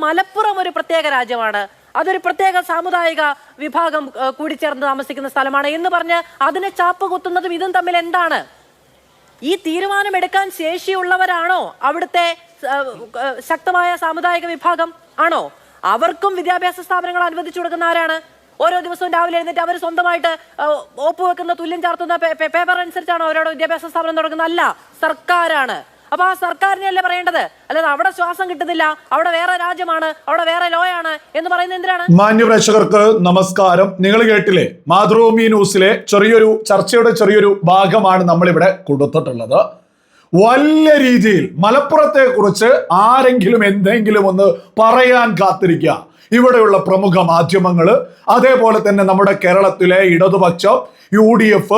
മലപ്പുറം ഒരു പ്രത്യേക രാജ്യമാണ്, അതൊരു പ്രത്യേക സാമുദായിക വിഭാഗം കൂടിച്ചേർന്ന് താമസിക്കുന്ന സ്ഥലമാണ് എന്ന് പറഞ്ഞ് അതിനെ ചാപ്പ് കുത്തുന്നതും ഇതും തമ്മിൽ എന്താണ്? ഈ തീരുമാനമെടുക്കാൻ ശേഷിയുള്ളവരാണോ അവിടുത്തെ ശക്തമായ സാമുദായിക വിഭാഗം? ആണോ? അവർക്കും വിദ്യാഭ്യാസ സ്ഥാപനങ്ങൾ അനുവദിച്ചു കൊടുക്കുന്ന ആരാണ്? ഓരോ ദിവസവും രാവിലെ എഴുന്നേറ്റ് അവർ സ്വന്തമായിട്ട് ഒപ്പുവെക്കുന്ന, തുല്യം ചാർത്തുന്ന പേപ്പർ അനുസരിച്ചാണോ അവരോട് വിദ്യാഭ്യാസ സ്ഥാപനം തുടങ്ങുന്നത്? അല്ല, സർക്കാരാണ്. അപ്പൊ ആ സർക്കാരിനെയല്ലേ പറയേണ്ടത്? അല്ലാതെ അവിടെ ശ്വാസം കിട്ടുന്നില്ല, അവിടെ വേറെ രാജ്യമാണ്, അവിടെ വേറെ ലോയാണ് എന്ന് പറയുന്നത് എന്തിനാണ്? മാന്യപ്രേക്ഷകർക്ക് നമസ്കാരം. നിങ്ങൾ കേട്ടില്ലേ, മാതൃഭൂമി ന്യൂസിലെ ചർച്ചയുടെ ചെറിയൊരു ഭാഗമാണ് നമ്മളിവിടെ കൊടുത്തിട്ടുള്ളത്. വലിയ രീതിയിൽ മലപ്പുറത്തെ കുറിച്ച് ആരെങ്കിലും എന്തെങ്കിലും ഒന്ന് പറയാൻ കാത്തിരിക്കുക. ഇവിടെയുള്ള പ്രമുഖ മാധ്യമങ്ങള്, അതേപോലെ തന്നെ നമ്മുടെ കേരളത്തിലെ ഇടതുപക്ഷം, UDF,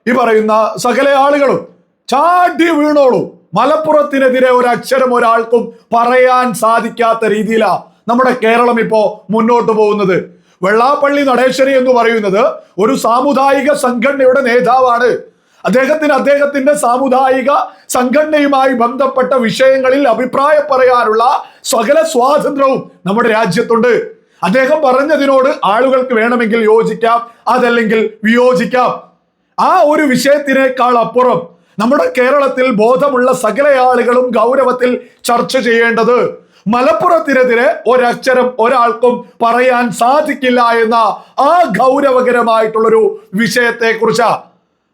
ഈ പറയുന്ന സകല ആളുകളും ചാടി വീണോളൂ. മലപ്പുറത്തിനെതിരെ ഒരക്ഷരം ഒരാൾക്കും പറയാൻ സാധിക്കാത്ത രീതിയിലാ നമ്മുടെ കേരളം ഇപ്പോ മുന്നോട്ട് പോകുന്നത്. വെള്ളാപ്പള്ളി നടേശ്വരി എന്ന് പറയുന്നത് ഒരു സാമുദായിക സംഘടനയുടെ നേതാവാണ്. അദ്ദേഹത്തിന്റെ സാമുദായിക സംഘടനയുമായി ബന്ധപ്പെട്ട വിഷയങ്ങളിൽ അഭിപ്രായം പറയാനുള്ള സകല സ്വാതന്ത്ര്യവും നമ്മുടെ രാജ്യത്തുണ്ട്. അദ്ദേഹം പറഞ്ഞതിനോട് ആളുകൾക്ക് വേണമെങ്കിൽ യോജിക്കാം, അതല്ലെങ്കിൽ വിയോജിക്കാം. ആ ഒരു വിഷയത്തിനേക്കാൾ അപ്പുറം നമ്മുടെ കേരളത്തിൽ ബോധമുള്ള സകല ആളുകളും ഗൗരവത്തിൽ ചർച്ച ചെയ്യേണ്ടത് മലപ്പുറത്തിനെതിരെ ഒരക്ഷരം ഒരാൾക്കും പറയാൻ സാധിക്കില്ല എന്ന ആ ഗൗരവകരമായിട്ടുള്ളൊരു വിഷയത്തെ കുറിച്ചാ.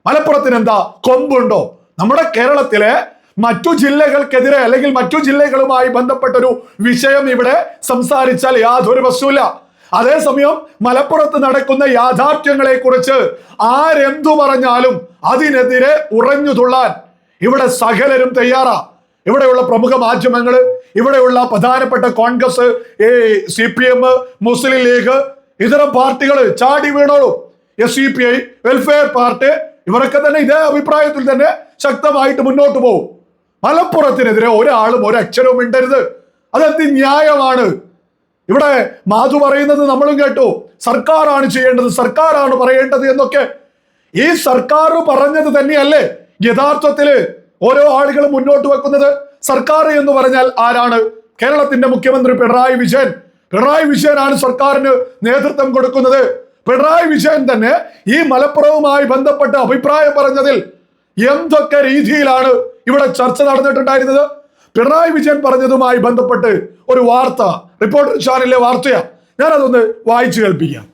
മലപ്പുറത്തിന് എന്താ കൊമ്പുണ്ടോ? നമ്മുടെ കേരളത്തിലെ മറ്റു ജില്ലകൾക്കെതിരെ അല്ലെങ്കിൽ മറ്റു ജില്ലകളുമായി ബന്ധപ്പെട്ടൊരു വിഷയം ഇവിടെ സംസാരിച്ചാൽ യാതൊരു പ്രശ്നമില്ല. അതേസമയം മലപ്പുറത്ത് നടക്കുന്ന യാഥാർത്ഥ്യങ്ങളെ കുറിച്ച് ആരെന്തു പറഞ്ഞാലും അതിനെതിരെ ഉറഞ്ഞു തുള്ളാൻ ഇവിടെ സകലരും തയ്യാറാ. ഇവിടെയുള്ള പ്രമുഖ മാധ്യമങ്ങള്, ഇവിടെയുള്ള പ്രധാനപ്പെട്ട കോൺഗ്രസ്, CPM, മുസ്ലിം ലീഗ്, ഇതര പാർട്ടികള് ചാടി വീണോളൂ. SUPI, വെൽഫെയർ പാർട്ടി, ഇവരൊക്കെ തന്നെ ഇതേ അഭിപ്രായത്തിൽ തന്നെ ശക്തമായിട്ട് മുന്നോട്ട് പോകും. മലപ്പുറത്തിനെതിരെ ഒരാളും ഒരക്ഷരവും മിണ്ടരുത്. അതെന്ത് ന്യായമാണ്? ഇവിടെ മാധു പറയുന്നത് നമ്മളും കേട്ടു, സർക്കാരാണ് ചെയ്യേണ്ടത്, സർക്കാരാണ് പറയേണ്ടത് എന്നൊക്കെ. ഈ സർക്കാർ പറഞ്ഞത് തന്നെയല്ലേ യഥാർത്ഥത്തില് ഓരോ ആളുകളും മുന്നോട്ട് വെക്കുന്നത്? സർക്കാർ എന്ന് പറഞ്ഞാൽ ആരാണ്? കേരളത്തിന്റെ മുഖ്യമന്ത്രി പിണറായി വിജയൻ. പിണറായി വിജയനാണ് സർക്കാരിന് നേതൃത്വം കൊടുക്കുന്നത്. പിണറായി വിജയൻ തന്നെ ഈ മലപ്പുറവുമായി ബന്ധപ്പെട്ട് അഭിപ്രായം പറഞ്ഞതിൽ എന്തൊക്കെ രീതിയിലാണ് ഇവിടെ ചർച്ച നടന്നിട്ടുണ്ടായിരുന്നത്? പിണറായി വിജയൻ പറഞ്ഞതുമായി ബന്ധപ്പെട്ട് ഒരു വാർത്ത, റിപ്പോർട്ടർ ചാനലിലെ വാർത്തയാ, ഞാനതൊന്ന് വായിച്ചു കേൾപ്പിക്കാം.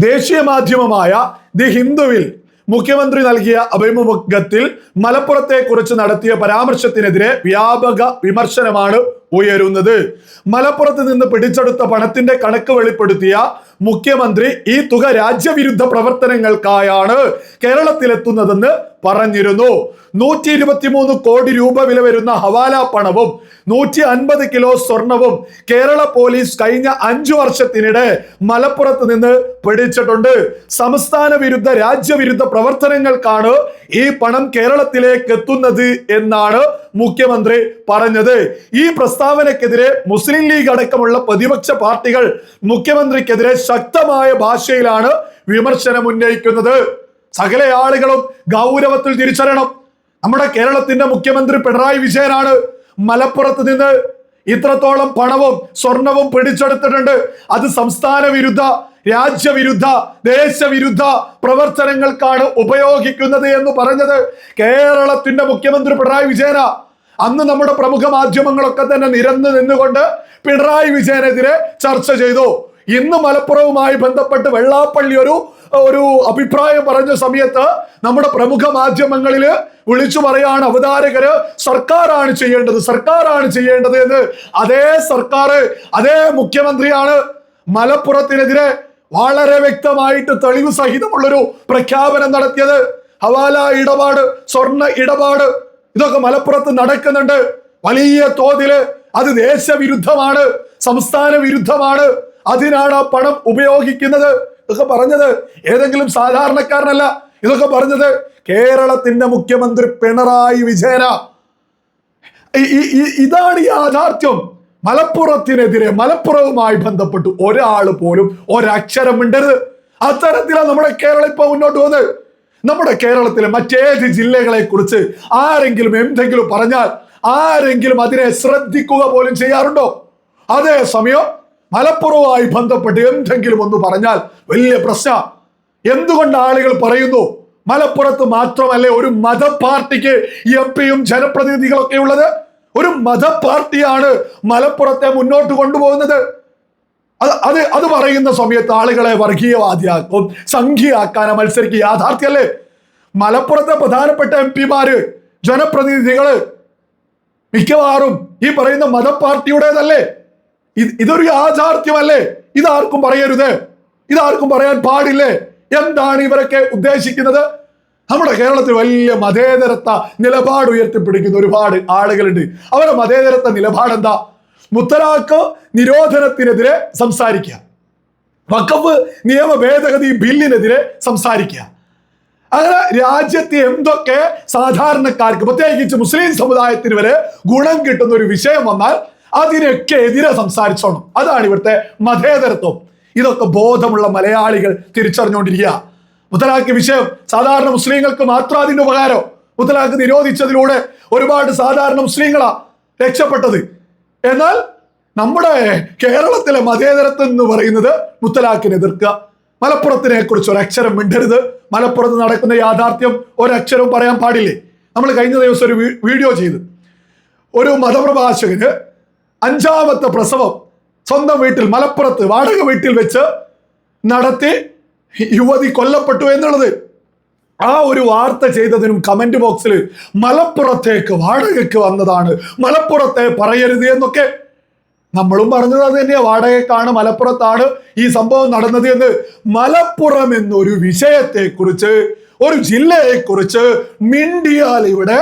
ദേശീയ മാധ്യമമായ ദി ഹിന്ദുവിൽ മുഖ്യമന്ത്രി നൽകിയ അഭിമുഖത്തിൽ മലപ്പുറത്തെ കുറിച്ച് നടത്തിയ പരാമർശത്തിനെതിരെ വ്യാപക വിമർശനമാണ് ഉയരുന്നത്. മലപ്പുറത്ത് നിന്ന് പിടിച്ചെടുത്ത പണത്തിന്റെ കണക്ക് വെളിപ്പെടുത്തിയ മുഖ്യമന്ത്രി ഈ തുക രാജ്യവിരുദ്ധ പ്രവർത്തനങ്ങൾക്കായാണ് കേരളത്തിലെത്തുന്നതെന്ന് പറഞ്ഞിരുന്നു. 123 കോടി രൂപ വില വരുന്ന ഹവാല പണവും 150 കിലോ സ്വർണവും കേരള പോലീസ് കഴിഞ്ഞ 5 വർഷത്തിനിടെ മലപ്പുറത്ത് നിന്ന് പിടിച്ചിട്ടുണ്ട്. സംസ്ഥാന വിരുദ്ധ രാജ്യവിരുദ്ധ പ്രവർത്തനങ്ങൾക്കാണ് ഈ പണം കേരളത്തിലേക്ക് എത്തുന്നത് എന്നാണ് മുഖ്യമന്ത്രി പറഞ്ഞത്. ഈ പ്രസ്താവനക്കെതിരെ മുസ്ലിം ലീഗ് അടക്കമുള്ള പ്രതിപക്ഷ പാർട്ടികൾ മുഖ്യമന്ത്രിക്കെതിരെ ശക്തമായ ഭാഷയിലാണ് വിമർശനം ഉന്നയിക്കുന്നത്. സകല ആളുകളും ഗൗരവത്തിൽ തിരിച്ചറിയണം. നമ്മുടെ കേരളത്തിന്റെ മുഖ്യമന്ത്രി പിണറായി വിജയനാണ് മലപ്പുറത്ത് നിന്ന് ഇത്രത്തോളം പണവും സ്വർണവും പിടിച്ചെടുത്തിട്ടുണ്ട്. അത് സംസ്ഥാന വിരുദ്ധ, രാജ്യവിരുദ്ധ, ദേശവിരുദ്ധ പ്രവർത്തനങ്ങൾക്കാണ് ഉപയോഗിക്കുന്നത് എന്ന് പറഞ്ഞത് കേരളത്തിന്റെ മുഖ്യമന്ത്രി പിണറായി വിജയനാ. അന്ന് നമ്മുടെ പ്രമുഖ മാധ്യമങ്ങളൊക്കെ തന്നെ നിരന്ന് നിന്നുകൊണ്ട് പിണറായി വിജയനെതിരെ ചർച്ച ചെയ്തു. ഇന്ന് മലപ്പുറവുമായി ബന്ധപ്പെട്ട് വെള്ളാപ്പള്ളി ഒരു അഭിപ്രായം പറഞ്ഞ സമയത്ത് നമ്മുടെ പ്രമുഖ മാധ്യമങ്ങളില് വിളിച്ചു പറയാണ് അവതാരകര്, സർക്കാരാണ് ചെയ്യേണ്ടത്, സർക്കാരാണ് ചെയ്യേണ്ടത് എന്ന്. അതേ സർക്കാർ, അതേ മുഖ്യമന്ത്രിയാണ് മലപ്പുറത്തിനെതിരെ വളരെ വ്യക്തമായിട്ട് തെളിവ് സഹിതമുള്ളൊരു പ്രഖ്യാപനം നടത്തിയത്. ഹവാല ഇടപാട്, സ്വർണ്ണ ഇടപാട്, ഇതൊക്കെ മലപ്പുറത്ത് നടക്കുന്നുണ്ട് വലിയ തോതില്. അത് ദേശവിരുദ്ധമാണ്, സംസ്ഥാന വിരുദ്ധമാണ്, അതിനാണ് ആ പണം ഉപയോഗിക്കുന്നത്. ഇതൊക്കെ പറഞ്ഞത് ഏതെങ്കിലും സാധാരണക്കാരനല്ല. ഇതൊക്കെ പറഞ്ഞത് കേരളത്തിന്റെ മുഖ്യമന്ത്രി പിണറായി വിജയന. ഇതാണ് യാഥാർത്ഥ്യം. മലപ്പുറത്തിനെതിരെ, മലപ്പുറവുമായി ബന്ധപ്പെട്ട് ഒരാൾ പോലും ഒരക്ഷരം മിണ്ടരുത്. അത്തരത്തിലാണ് നമ്മുടെ കേരളം ഇപ്പൊ മുന്നോട്ട് പോകുന്നത്. നമ്മുടെ കേരളത്തിലെ മറ്റേത് ജില്ലകളെ കുറിച്ച് ആരെങ്കിലും എന്തെങ്കിലും പറഞ്ഞാൽ ആരെങ്കിലും അതിനെ ശ്രദ്ധിക്കുക പോലും ചെയ്യാറുണ്ടോ? അതേസമയം മലപ്പുറവുമായി ബന്ധപ്പെട്ട് എന്തെങ്കിലും ഒന്ന് പറഞ്ഞാൽ വലിയ പ്രശ്ന. എന്തുകൊണ്ട് ആളുകൾ പറയുന്നു മലപ്പുറത്ത് മാത്രമല്ലേ ഒരു മത പാർട്ടിക്ക് എംപിയും ജനപ്രതിനിധികളൊക്കെ ഉള്ളത്? ഒരു മത പാർട്ടിയാണ് മലപ്പുറത്തെ മുന്നോട്ട് കൊണ്ടുപോകുന്നത്. അത് പറയുന്ന സമയത്ത് ആളുകളെ വർഗീയവാദിയാക്കും, സംഖ്യയാക്കാനും മത്സരിക്കുക. യാഥാർത്ഥ്യമല്ലേ? മലപ്പുറത്തെ പ്രധാനപ്പെട്ട എംപിമാര്, ജനപ്രതിനിധികള് മിക്കവാറും ഈ പറയുന്ന മത പാർട്ടിയുടേതല്ലേ? ഇതൊരു യാഥാർത്ഥ്യമല്ലേ? ഇതാർക്കും പറയരുത്, ഇതാർക്കും പറയാൻ പാടില്ലേ? എന്താണ് ഇവരൊക്കെ ഉദ്ദേശിക്കുന്നത്? നമ്മുടെ കേരളത്തിൽ വലിയ മതേതരത്വ നിലപാട് ഉയർത്തിപ്പിടിക്കുന്ന ഒരുപാട് ആളുകളുണ്ട്. അവരുടെ മതേതരത്വ നിലപാട് എന്താ? മുത്തലാഖ് നിരോധനത്തിനെതിരെ സംസാരിക്കുക, വഖഫ് നിയമ ഭേദഗതി ബില്ലിനെതിരെ സംസാരിക്കുക. അങ്ങനെ രാജ്യത്തെ എന്തൊക്കെ സാധാരണക്കാർക്ക്, പ്രത്യേകിച്ച് മുസ്ലിം സമുദായത്തിന് വരെ ഗുണം കിട്ടുന്ന ഒരു വിഷയം വന്നാൽ അതിനൊക്കെ എതിരെ സംസാരിച്ചോണം. അതാണ് ഇവിടുത്തെ മതേതരത്വം. ഇതൊക്കെ ബോധമുള്ള മലയാളികൾ തിരിച്ചറിഞ്ഞുകൊണ്ടിരിക്കുക. മുത്തലാഖ് വിഷയം സാധാരണ മുസ്ലിങ്ങൾക്ക് മാത്രം അതിന്റെ ഉപകാരം. മുത്തലാഖ് നിരോധിച്ചതിലൂടെ ഒരുപാട് സാധാരണ മുസ്ലിങ്ങളാ രക്ഷപ്പെട്ടത്. എന്നാൽ നമ്മുടെ കേരളത്തിലെ മതേതരത്വം എന്ന് പറയുന്നത് മുത്തലാഖിനെ എതിർക്കുക. മലപ്പുറത്തിനെ കുറിച്ച് ഒരക്ഷരം മിണ്ടരുത്. മലപ്പുറത്ത് നടക്കുന്ന യാഥാർത്ഥ്യം ഒരക്ഷരവും പറയാൻ പാടില്ലേ? നമ്മൾ കഴിഞ്ഞ ദിവസം ഒരു വീഡിയോ ചെയ്തു. ഒരു മതപ്രഭാഷകന് 5ാമത്തെ പ്രസവം സ്വന്തം വീട്ടിൽ, മലപ്പുറത്ത് വാടക വീട്ടിൽ വെച്ച് നടത്തി യുവതി കൊല്ലപ്പെട്ടു എന്നുള്ളത്. ആ ഒരു വാർത്ത ചെയ്തതിനും കമന്റ് ബോക്സിൽ മലപ്പുറത്തേക്ക് വാടകയ്ക്ക് വന്നതാണ്, മലപ്പുറത്തെ പറയരുത് എന്നൊക്കെ. നമ്മളും പറഞ്ഞത് അത് തന്നെയാ, വാടകയ്ക്കാണ്, മലപ്പുറത്താണ് ഈ സംഭവം നടന്നത് എന്ന്. മലപ്പുറം എന്നൊരു വിഷയത്തെ കുറിച്ച്, ഒരു ജില്ലയെ കുറിച്ച് മിണ്ടിയാൽ ഇവിടെ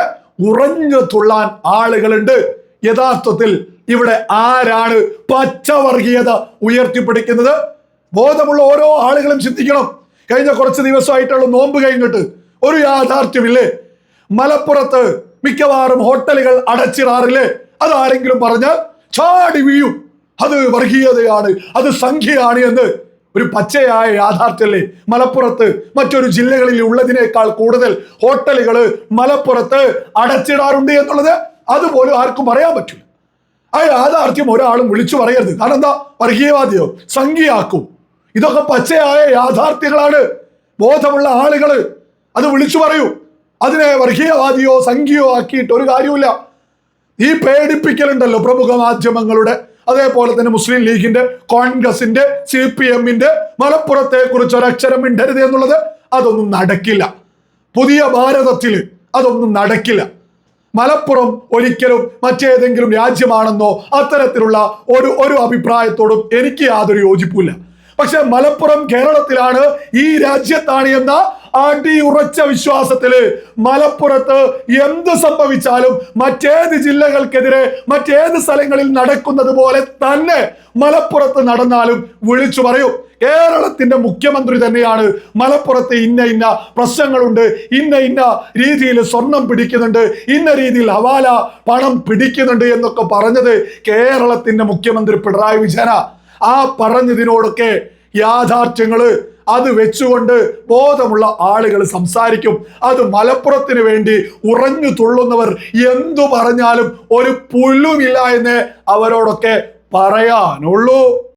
ഉറഞ്ഞു തുള്ളാൻ ആളുകളുണ്ട്. യഥാർത്ഥത്തിൽ ഇവിടെ ആരാണ് പച്ചവർഗീയത ഉയർത്തിപ്പിടിക്കുന്നത്? ബോധമുള്ള ഓരോ ആളുകളും ചിന്തിക്കണം. കഴിഞ്ഞ കുറച്ച് ദിവസമായിട്ടുള്ള നോമ്പ് കഴിഞ്ഞിട്ട് ഒരു യാഥാർത്ഥ്യമില്ലേ? മലപ്പുറത്ത് മിക്കവാറും ഹോട്ടലുകൾ അടച്ചിടാറില്ലേ? അതാരെങ്കിലും പറഞ്ഞാൽ ചാടി വീഴും. അത് വർഗീയതയാണ്, അത് സംഖ്യയാണ് എന്ന്. ഒരു പച്ചയായ യാഥാർത്ഥ്യമല്ലേ? മലപ്പുറത്ത് മറ്റൊരു ജില്ലകളിൽ ഉള്ളതിനേക്കാൾ കൂടുതൽ ഹോട്ടലുകൾ മലപ്പുറത്ത് അടച്ചിടാറുണ്ട് എന്നുള്ളത് അതുപോലും ആർക്കും പറയാൻ പറ്റില്ല. ആ യാഥാർത്ഥ്യം ഒരാളും വിളിച്ചു പറയരുത്. കാരണം എന്താ? വർഗീയവാദിയോ സംഖ്യയാക്കും. ഇതൊക്കെ പച്ചയായ യാഥാർത്ഥ്യങ്ങളാണ്. ബോധമുള്ള ആളുകള് അത് വിളിച്ചു പറയൂ. അതിനെ വർഗീയവാദിയോ സംഖ്യയോ ആക്കിയിട്ട് ഒരു കാര്യമില്ല. ഈ പേടിപ്പിക്കലുണ്ടല്ലോ പ്രമുഖ മാധ്യമങ്ങളുടെ, അതേപോലെ തന്നെ മുസ്ലിം ലീഗിന്റെ, കോൺഗ്രസിന്റെ, CPM-ന്റെ മലപ്പുറത്തെ കുറിച്ച് ഒരക്ഷരം മിണ്ടരുത് എന്നുള്ളത്, അതൊന്നും നടക്കില്ല. പുതിയ ഭാരതത്തില് അതൊന്നും നടക്കില്ല. മലപ്പുറം ഒരിക്കലും മറ്റേതെങ്കിലും രാജ്യമാണെന്നോ അത്തരത്തിലുള്ള ഒരു അഭിപ്രായത്തോടും എനിക്ക് യാതൊരു യോജിപ്പില്ല. പക്ഷെ മലപ്പുറം കേരളത്തിലാണ്, ഈ രാജ്യത്താണ് എന്ന അടിയുറച്ച വിശ്വാസത്തില് മലപ്പുറത്ത് എന്ത് സംഭവിച്ചാലും മറ്റേത് ജില്ലകൾക്കെതിരെ മറ്റേത് സ്ഥലങ്ങളിൽ നടക്കുന്നത് പോലെ തന്നെ മലപ്പുറത്ത് നടന്നാലും വിളിച്ചു പറയും. കേരളത്തിന്റെ മുഖ്യമന്ത്രി തന്നെയാണ് മലപ്പുറത്ത് ഇന്ന പ്രശ്നങ്ങളുണ്ട്, ഇന്ന രീതിയിൽ സ്വർണം പിടിക്കുന്നുണ്ട്, ഇന്ന രീതിയിൽ ഹവാല പണം പിടിക്കുന്നുണ്ട് എന്നൊക്കെ പറഞ്ഞത് കേരളത്തിന്റെ മുഖ്യമന്ത്രി പിണറായി വിജയന. ആ പറഞ്ഞതിനോടൊക്കെ യാഥാർത്ഥ്യങ്ങള് അത് വെച്ചുകൊണ്ട് ബോധമുള്ള ആളുകൾ സംസാരിക്കും. അത് മലപ്പുറത്തിന് വേണ്ടി ഉറഞ്ഞു തുള്ളുന്നവർ എന്തു പറഞ്ഞാലും ഒരു പുല്ലുമില്ല എന്ന് അവരോടൊക്കെ പറയാനുള്ളൂ.